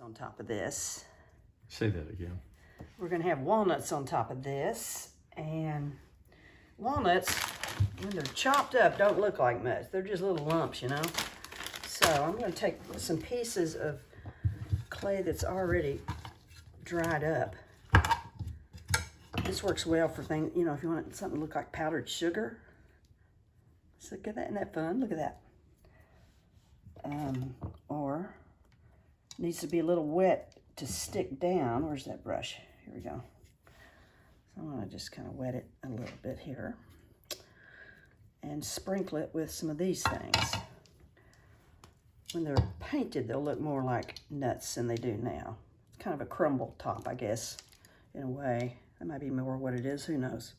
On top of this. Say that again. We're going to have walnuts on top of this, and walnuts, when they're chopped up, don't look like much. They're just little lumps, you know. So I'm going to take some pieces of clay that's already dried up. This works well for things, you know, if you want something to look like powdered sugar. So look at that, isn't that fun? Look at that. Or needs to be a little wet to stick down. Where's that brush? Here we go. So I'm going to just kind of wet it a little bit here and sprinkle it with some of these things. When they're painted, they'll look more like nuts than they do now. It's kind of a crumble top, I guess, in a way. That might be more what it is, who knows.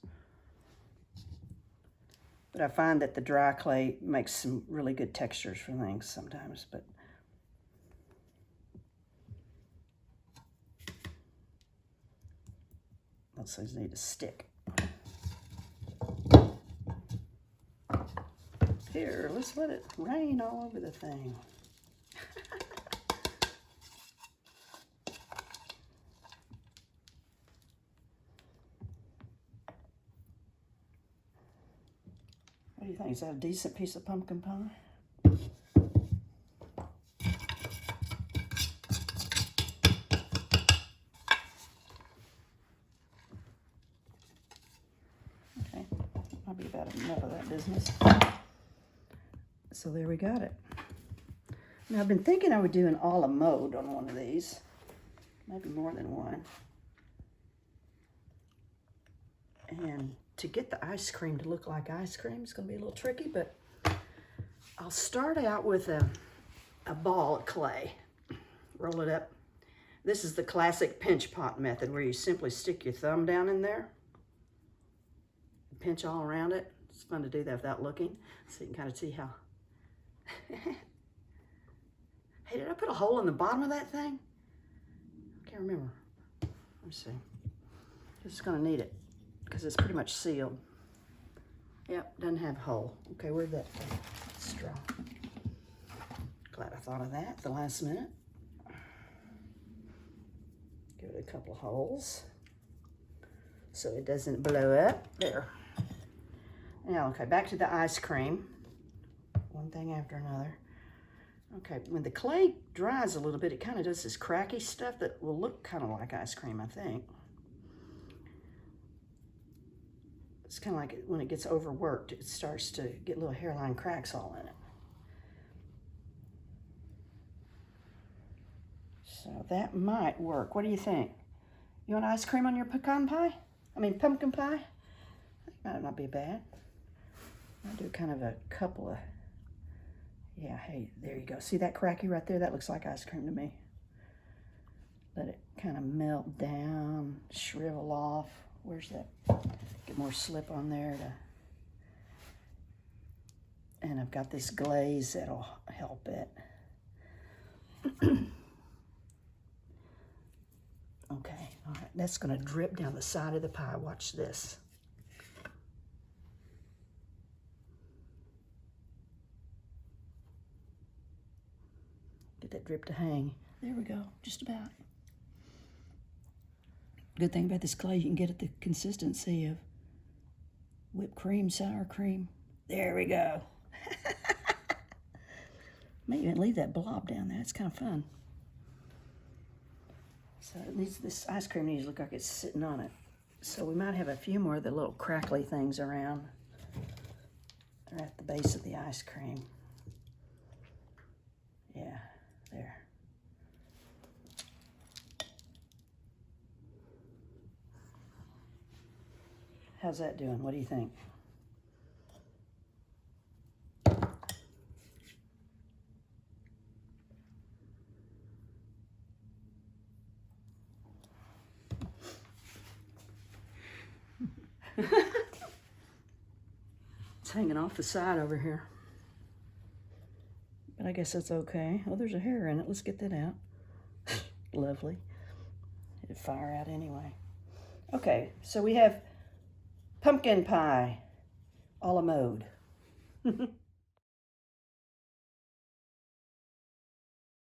But I find that the dry clay makes some really good textures for things sometimes, but those things need to stick. Here, let's let it rain all over the thing. What do you think? Is that a decent piece of pumpkin pie? Okay, might be about enough of that business. So there we got it. Now I've been thinking I would do an a la mode on one of these. Maybe more than one. And to get the ice cream to look like ice cream is going to be a little tricky, but I'll start out with a ball of clay. Roll it up. This is the classic pinch pot method where you simply stick your thumb down in there and pinch all around it. It's fun to do that without looking, so you can kind of see how. Hey, did I put a hole in the bottom of that thing? I can't remember. Let me see. Just gonna need it because it's pretty much sealed. Yep, doesn't have a hole. Okay, where'd that straw? Glad I thought of that at the last minute. Give it a couple of holes so it doesn't blow up. There. Now, okay, back to the ice cream. One thing after another. Okay, when the clay dries a little bit, it kind of does this cracky stuff that will look kind of like ice cream, I think. It's kind of like when it gets overworked, it starts to get little hairline cracks all in it. So that might work. What do you think? You want ice cream on your pumpkin pie? I think might not be bad. I'll do kind of a couple of, yeah, hey, there you go. See that cracky right there? That looks like ice cream to me. Let it kind of melt down, shrivel off. Where's that? Get more slip on there and I've got this glaze that'll help it. Okay, all right, that's gonna drip down the side of the pie. Watch this. Get that drip to hang. There we go, just about. Good thing about this clay, you can get it the consistency of whipped cream, sour cream. There we go. Maybe even leave that blob down there. It's kind of fun. So it needs, this ice cream needs to look like it's sitting on it. So we might have a few more of the little crackly things around. They're at the base of the ice cream. Yeah, there. How's that doing? What do you think? It's hanging off the side over here. But I guess that's okay. Oh, there's a hair in it. Let's get that out. Lovely. It'd fire out anyway. Okay, so we have pumpkin pie a la mode.